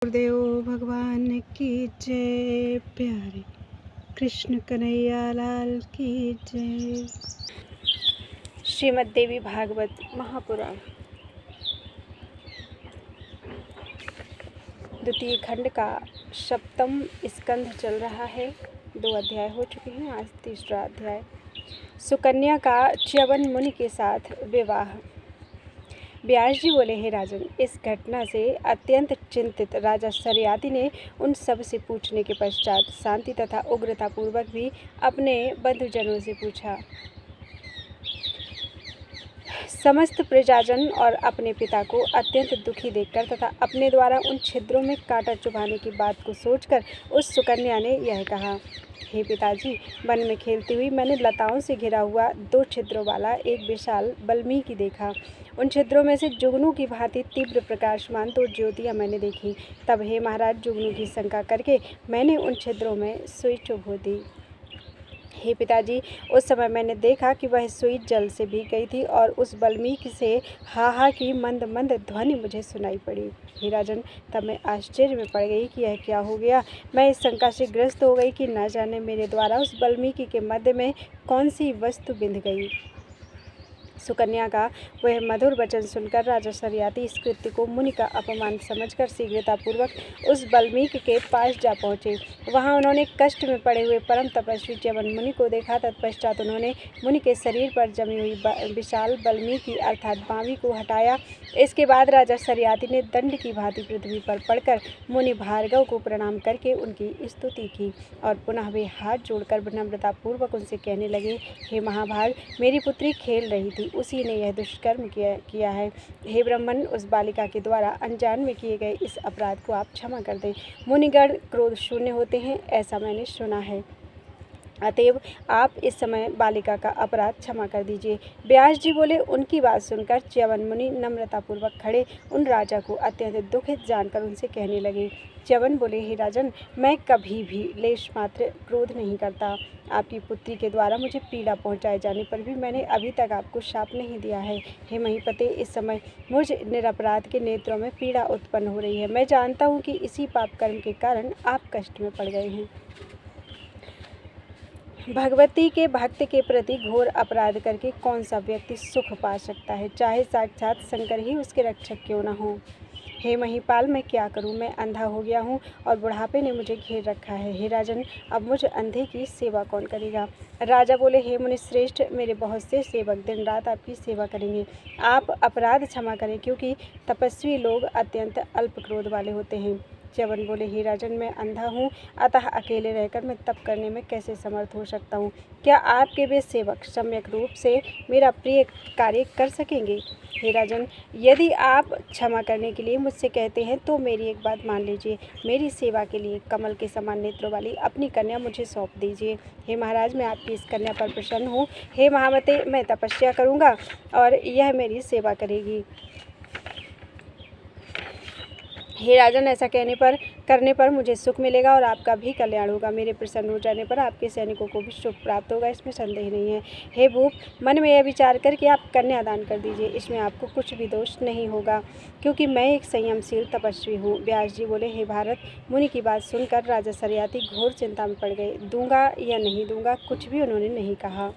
गुरुदेव भगवान की जय। प्यारे कृष्ण कन्हैया लाल की जय। श्रीमद् देवी भागवत महापुराण द्वितीय खंड का सप्तम स्कंध चल रहा है। 2 अध्याय हो चुके हैं, आज तीसरा अध्याय। सुकन्या का च्यवन मुनि के साथ विवाह। व्यास जी बोले, हे राजन, इस घटना से अत्यंत चिंतित राजा शर्याति ने उन सब से पूछने के पश्चात शांति तथा उग्रता पूर्वक भी अपने बंधुजनों से पूछा। समस्त प्रजाजन और अपने पिता को अत्यंत दुखी देखकर तथा अपने द्वारा उन छिद्रों में कांटा चुभाने की बात को सोचकर उस सुकन्या ने यह कहा, हे पिताजी, वन में खेलती हुई मैंने लताओं से घिरा हुआ 2 छिद्रों वाला एक विशाल वाल्मीकि देखा। उन छिद्रों में से जुगनू की भांति तीव्र प्रकाशमान 2 ज्योतियां मैंने देखी। तब हे महाराज, जुगनू की शंका करके मैंने उन छिद्रों में सुई चुभो दी। हे पिताजी, उस समय मैंने देखा कि वह सुई जल से भीग गई थी और उस वाल्मीकि से हा हा की मंद मंद ध्वनि मुझे सुनाई पड़ी। हे राजन, तब मैं आश्चर्य में पड़ गई कि यह क्या हो गया। मैं इस शंका से ग्रस्त हो गई कि न जाने मेरे द्वारा उस वाल्मीकि के मध्य में कौन सी वस्तु बिंध गई। सुकन्या का वह मधुर वचन सुनकर राजा शर्याति इस कृत्य को मुनि का अपमान समझकर शीघ्रतापूर्वक उस वाल्मीकि के पास जा पहुँचे। वहाँ उन्होंने कष्ट में पड़े हुए परम तपस्वी च्यवन मुनि को देखा। तत्पश्चात उन्होंने मुनि के शरीर पर जमी हुई विशाल वाल्मीकि अर्थात बावी को हटाया। इसके बाद राजा शर्याति ने दंड की भांति पृथ्वी पर पड़कर मुनि भार्गव को प्रणाम करके उनकी स्तुति की और पुनः वे हाथ जोड़कर विनम्रतापूर्वक उनसे कहने लगे, हे महाभाग, मेरी पुत्री खेल रही थी, उसी ने यह दुष्कर्म किया है। हे ब्राह्मण, उस बालिका के द्वारा अनजान में किए गए इस अपराध को आप क्षमा कर दें। मुनिगण क्रोध शून्य होते हैं, ऐसा मैंने सुना है। अतएव आप इस समय बालिका का अपराध क्षमा कर दीजिए। व्यास जी बोले, उनकी बात सुनकर च्यवन मुनि नम्रतापूर्वक खड़े उन राजा को अत्यंत दुखित जानकर उनसे कहने लगे। च्यवन बोले, हे राजन, मैं कभी भी लेश मात्र क्रोध नहीं करता। आपकी पुत्री के द्वारा मुझे पीड़ा पहुंचाए जाने पर भी मैंने अभी तक आपको शाप नहीं दिया है। हे महीपते, इस समय मुझ निरपराध के नेत्रों में पीड़ा उत्पन्न हो रही है। मैं जानता हूँ कि इसी पाप कर्म के कारण आप कष्ट में पड़ गए हैं। भगवती के भक्त के प्रति घोर अपराध करके कौन सा व्यक्ति सुख पा सकता है, चाहे साक्षात शंकर ही उसके रक्षक क्यों न हो। हे महिपाल, मैं क्या करूं? मैं अंधा हो गया हूं और बुढ़ापे ने मुझे घेर रखा है। हे राजन, अब मुझ अंधे की सेवा कौन करेगा? राजा बोले, हे मुनि श्रेष्ठ, मेरे बहुत से सेवक दिन रात आपकी सेवा करेंगे। आप अपराध क्षमा करें, क्योंकि तपस्वी लोग अत्यंत अल्प क्रोध वाले होते हैं। च्यवन बोले, हे राजन, मैं अंधा हूँ, अतः अकेले रहकर मैं तप करने में कैसे समर्थ हो सकता हूँ? क्या आपके वे सेवक सम्यक रूप से मेरा प्रिय कार्य कर सकेंगे? हे राजन, यदि आप क्षमा करने के लिए मुझसे कहते हैं तो मेरी एक बात मान लीजिए। मेरी सेवा के लिए कमल के समान नेत्रों वाली अपनी कन्या मुझे सौंप दीजिए। हे महाराज, मैं आपकी इस कन्या पर प्रसन्न हूँ। हे महामते, मैं तपस्या करूँगा और यह मेरी सेवा करेगी। हे राजन, ऐसा करने पर मुझे सुख मिलेगा और आपका भी कल्याण होगा। मेरे प्रसन्न हो जाने पर आपके सैनिकों को भी सुख प्राप्त होगा, इसमें संदेह नहीं है। हे भूप, मन में यह विचार करके आप कन्यादान कर दीजिए, इसमें आपको कुछ भी दोष नहीं होगा, क्योंकि मैं एक संयमशील तपस्वी हूँ। व्यास जी बोले, हे भारत, मुनि की बात सुनकर राजा शर्याति घोर चिंता में पड़ गए। दूंगा या नहीं दूंगा, कुछ भी उन्होंने नहीं कहा।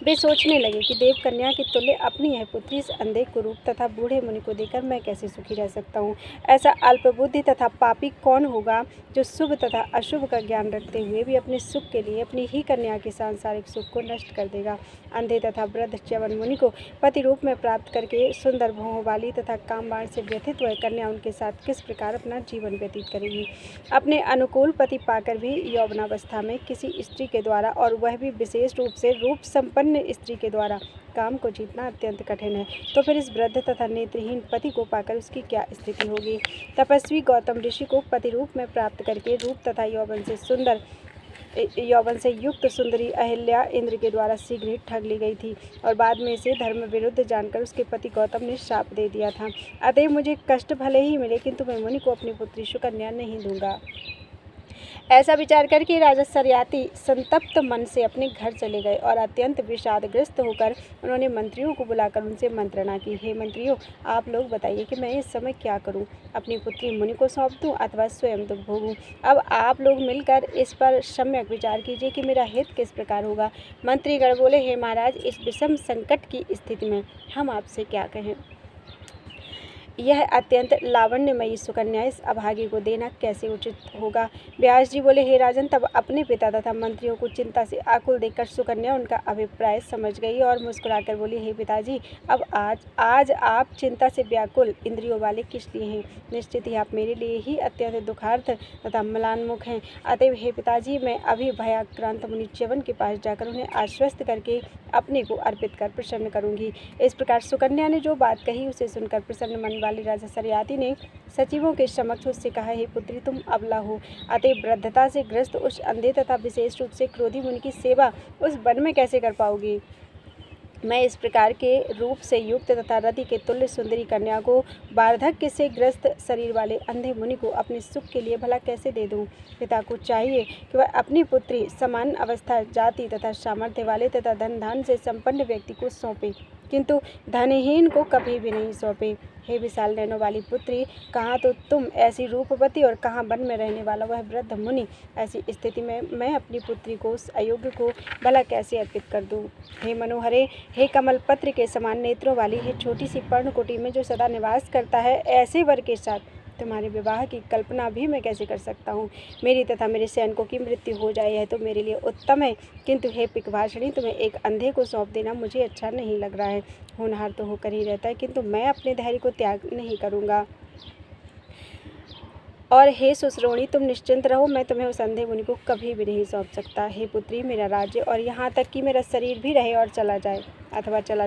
वे सोचने लगे कि देव कन्या के तुल्य अपनी यह पुत्री इस अंधे कुरूप तथा बूढ़े मुनि को देकर मैं कैसे सुखी रह सकता हूँ। ऐसा अल्पबुद्धि तथा पापी कौन होगा जो शुभ तथा अशुभ का ज्ञान रखते हुए भी अपने सुख के लिए अपनी ही कन्या के सांसारिक सुख को नष्ट कर देगा। अंधे तथा वृद्ध च्यवन मुनि को पति रूप में प्राप्त करके सुंदर भौहों वाली तथा कामबाण से व्यथित वह कन्या उनके साथ किस प्रकार अपना जीवन व्यतीत करेगी। अपने अनुकूल पति पाकर भी यौवनावस्था में किसी स्त्री के द्वारा, और वह भी विशेष रूप से रूप संपन्न स्त्री के द्वारा, काम को जीतना अत्यंत कठिन है। तो फिर इस वृद्ध तथा नेत्रहीन पति को पाकर उसकी क्या स्थिति होगी। तपस्वी गौतम ऋषि को पति रूप में प्राप्त करके रूप तथा यौवन से युक्त सुंदरी अहिल्या इंद्र के द्वारा शीघ्र ही ठग ली गई थी और बाद में इसे धर्म विरुद्ध जानकर उसके पति गौतम ने शाप दे दिया था। अतः मुझे कष्ट भले ही मिले, किंतु मैं मुनि को अपनी पुत्री सुकन्या नहीं दूंगा। ऐसा विचार करके राजा सरियाती संतप्त मन से अपने घर चले गए और अत्यंत विषादग्रस्त होकर उन्होंने मंत्रियों को बुलाकर उनसे मंत्रणा की। हे मंत्रियों, आप लोग बताइए कि मैं इस समय क्या करूं? अपनी पुत्री मुनि को सौंप दूं अथवा स्वयं दुख भोगूं? अब आप लोग मिलकर इस पर सम्यक विचार कीजिए कि मेरा हित किस प्रकार होगा। मंत्रीगण बोले, हे महाराज, इस विषम संकट की स्थिति में हम आपसे क्या कहें। यह अत्यंत लावण्यमयी सुकन्या इस अभागी को देना कैसे उचित होगा। व्यास जी बोले, हे राजन, तब अपने पिता तथा मंत्रियों को चिंता से आकुल देखकर सुकन्या उनका अभिप्राय समझ गई और मुस्कुराकर बोली, हे पिताजी, अब आज आप चिंता से व्याकुल इंद्रियों वाले किस लिए हैं? निश्चित ही आप मेरे लिए ही अत्यंत दुखार्थ तथा मलान्मुख हैं। अतएव हे पिताजी, मैं अभी भयाक्रांत मुनि च्यवन के पास जाकर उन्हें आश्वस्त करके अपने को अर्पित कर प्रसन्न करूंगी। इस प्रकार सुकन्या ने जो बात कही उसे सुनकर प्रसन्न मन वाले राजा सरियाती ने सचिवों के समक्ष उससे कहा, हे पुत्री, तुम अबला हो, अतः वृद्धता से ग्रस्त उस अंधे तथा विशेष रूप से क्रोधी मुनि की सेवा उस वन में कैसे कर पाओगी? मैं इस प्रकार के रूप से युक्त तथा रति के तुल्य सुंदरी कन्या को वार्धक्य से ग्रस्त शरीर वाले अंधे मुनि को अपने सुख के लिए भला कैसे दे दूं? पिता को चाहिए कि वह अपनी पुत्री समान अवस्था, जाति तथा सामर्थ्य वाले तथा धन धान से संपन्न व्यक्ति को सौंपे, किंतु धनहीन को कभी भी नहीं सौंपे। हे विशाल नैनों वाली पुत्री, कहाँ तो तुम ऐसी रूपवती और कहाँ वन में रहने वाला वह वृद्ध मुनि। ऐसी स्थिति में मैं अपनी पुत्री को उस अयोग्य को भला कैसे अर्पित कर दूं? हे मनोहरे, हे कमल पत्र के समान नेत्रों वाली, हे छोटी सी पर्णकुटी में जो सदा निवास करता है, ऐसे वर के साथ तुम्हारे विवाह की कल्पना भी मैं कैसे कर सकता हूँ? मेरी तथा मेरे सैनिकों की मृत्यु हो जाए यह तो मेरे लिए उत्तम है, किंतु हे पिकभाषणी, तुम्हें एक अंधे को सौंप देना मुझे अच्छा नहीं लग रहा है। होनहार तो होकर ही रहता है, किंतु मैं अपने धैर्य को त्याग नहीं करूँगा। और हे सुश्रोणी, तुम निश्चिंत रहो, मैं तुम्हें उस अंधे मुनि को कभी भी नहीं सौंप सकता। हे पुत्री, मेरा राज्य और यहाँ तक कि मेरा शरीर भी रहे और चला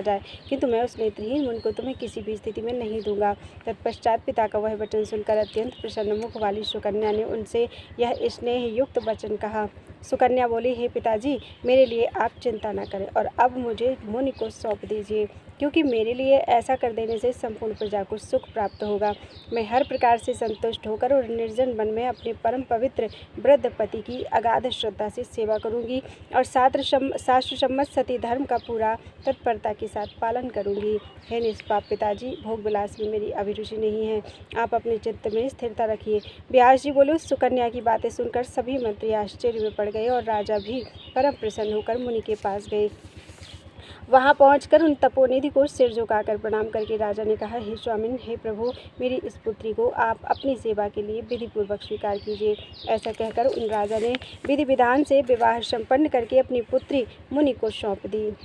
जाए, किंतु मैं उस नेत्रहीन मुनि को तुम्हें किसी भी स्थिति में नहीं दूंगा। तत्पश्चात पिता का वह वचन सुनकर अत्यंत प्रसन्न मुख वाली सुकन्या ने उनसे यह स्नेह युक्त वचन कहा। सुकन्या बोली, हे पिताजी, मेरे लिए आप चिंता न करें और अब मुझे मुनि को सौंप दीजिए, क्योंकि मेरे लिए ऐसा कर देने से संपूर्ण प्रजा को सुख प्राप्त होगा। मैं हर प्रकार से संतुष्ट होकर और निर्जन वन में अपने परम पवित्र वृद्ध पति की अगाध श्रद्धा से सेवा करूंगी और शास्त्र सम्मत सती धर्म का पूरा तत्परता के साथ पालन करूंगी। हे निष्पाप पिताजी, भोग विलास में मेरी अभिरुचि नहीं है, आप अपने चित्त में स्थिरता रखिए। व्यास जी बोले, उस सुकन्या की बातें सुनकर सभी मंत्री आश्चर्य में पड़ गए और राजा भी परम प्रसन्न होकर मुनि के पास गए। वहां पहुंचकर उन तपोनिधि को सिर झुकाकर प्रणाम करके राजा ने कहा, हे स्वामिन, हे प्रभु, मेरी इस पुत्री को आप अपनी सेवा के लिए विधि पूर्वक स्वीकार कीजिए। ऐसा कहकर उन राजा ने विधि विधान से विवाह संपन्न करके अपनी पुत्री मुनि को सौंप दी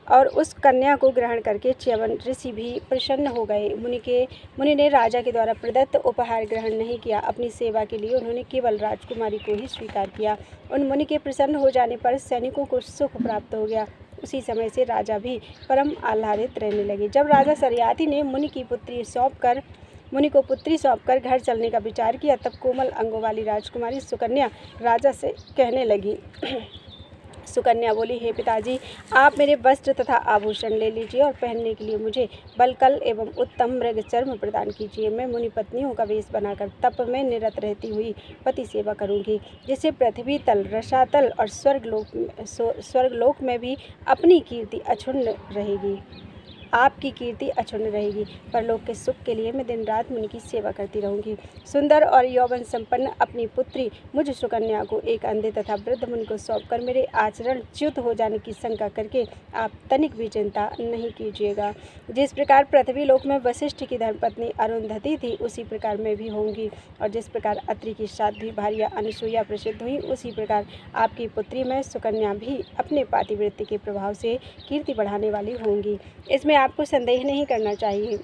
और उस कन्या को ग्रहण करके च्यवन ऋषि भी प्रसन्न हो गए। मुनि ने राजा के द्वारा प्रदत्त उपहार ग्रहण नहीं किया। अपनी सेवा के लिए उन्होंने केवल राजकुमारी को ही स्वीकार किया। उन मुनि के प्रसन्न हो जाने पर सैनिकों को सुख प्राप्त हो गया। उसी समय से राजा भी परम आह्लादित रहने लगे। जब राजा सरियाती ने मुनि को पुत्री सौंपकर घर चलने का विचार किया, तब कोमल अंगों वाली राजकुमारी सुकन्या राजा से कहने लगी। सुकन्या बोली, हे पिताजी, आप मेरे वस्त्र तथा आभूषण ले लीजिए और पहनने के लिए मुझे बलकल एवं उत्तम मृग चर्म प्रदान कीजिए। मैं मुनि पत्नियों का वेश बनाकर तप में निरत रहती हुई पति सेवा करूंगी, जिससे पृथ्वी तल, रसातल और स्वर्गलोक में भी अपनी कीर्ति अक्षुण्ण रहेगी। आपकी कीर्ति अक्षुण्ण रहेगी। परलोक के सुख के लिए मैं दिन रात मुनि की सेवा करती रहूंगी। सुंदर और यौवन संपन्न अपनी पुत्री मुझ सुकन्या को एक अंधे तथा वृद्ध मुनि को सौंपकर मेरे आचरण च्युत हो जाने की शंका करके आप तनिक भी चिंता नहीं कीजिएगा। जिस प्रकार पृथ्वी लोक में वशिष्ठ की धर्मपत्नी अरुंधति थी, उसी प्रकार मैं भी होंगी, और जिस प्रकार अत्रि की साध्वी भार्या अनसुईया प्रसिद्ध हुई, उसी प्रकार आपकी पुत्री मैं सुकन्या भी अपने पातिव्रत्य के प्रभाव से कीर्ति बढ़ाने वाली होंगी। इसमें आपको संदेह नहीं करना चाहिए।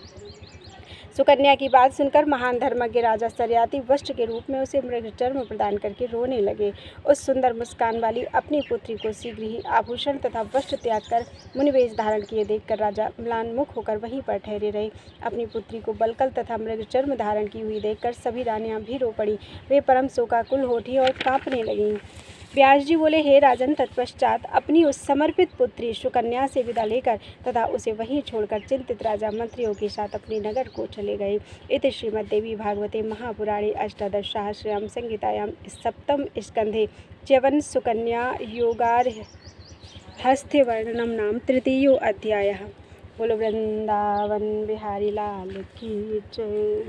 सुकन्या की बात सुनकर महान धर्मज्ञ राजा सरियाती वस्त्र के रूप में उसे मृगचर्म प्रदान करके रोने लगे। उस सुंदर मुस्कान वाली अपनी पुत्री को शीघ्र ही आभूषण तथा वस्त्र त्याग कर मुनिवेश धारण किए देखकर राजा म्लानमुख होकर वहीं पर ठहरे रहे। अपनी पुत्री को बलकल तथा मृगचर्म धारण की हुई देखकर सभी रानियां भी रो पड़ी। वे परम शोकाकुल हो उठी और कांपने लगीं। व्यास जी बोले, हे राजन, तत्पश्चात अपनी उस समर्पित पुत्री सुकन्या से विदा लेकर तथा उसे वहीं छोड़कर चिंतित राजा मंत्रियों के साथ अपने नगर को चले गए। इति श्रीमद्देवी भागवते महापुराणे अष्टादशसहस्रयां संहितायां सप्तम स्कंधे च्यवन सुकन्या योगार्हस्थ्यवर्णनम नाम तृतीयो अध्यायः। बोलो वृंदावन बिहारी लाल की जय।